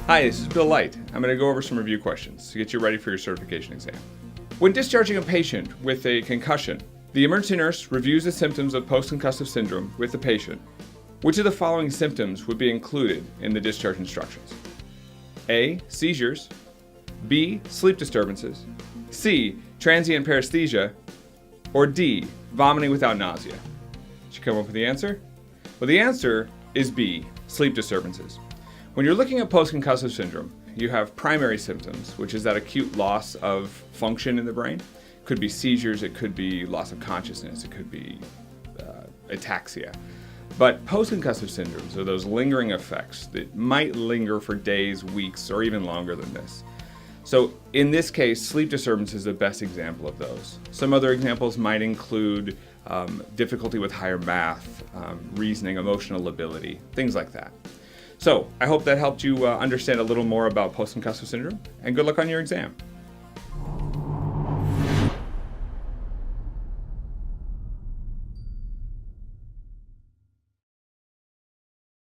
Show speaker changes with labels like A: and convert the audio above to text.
A: Hi, this is Bill Light. I'm going to go over some review questions to get you ready for your certification exam. When discharging a patient with a concussion, the emergency nurse reviews the symptoms of post-concussive syndrome with the patient. Which of the following symptoms would be included in the discharge instructions? A. Seizures. B. Sleep disturbances. C. Transient paresthesia. Or D. Vomiting without nausea. Did you come up with the answer? Well, the answer is B. Sleep disturbances. When you're looking at post-concussive syndrome, you have primary symptoms, which is that acute loss of function in the brain. It could be seizures, it could be loss of consciousness, it could be ataxia. But post-concussive syndromes are those lingering effects that might linger for days, weeks, or even longer than this. So in this case, sleep disturbance is the best example of those. Some other examples might include difficulty with higher math, reasoning, emotional lability, things like that. So I hope that helped you understand a little more about post-concussive syndrome, and good luck on your exam.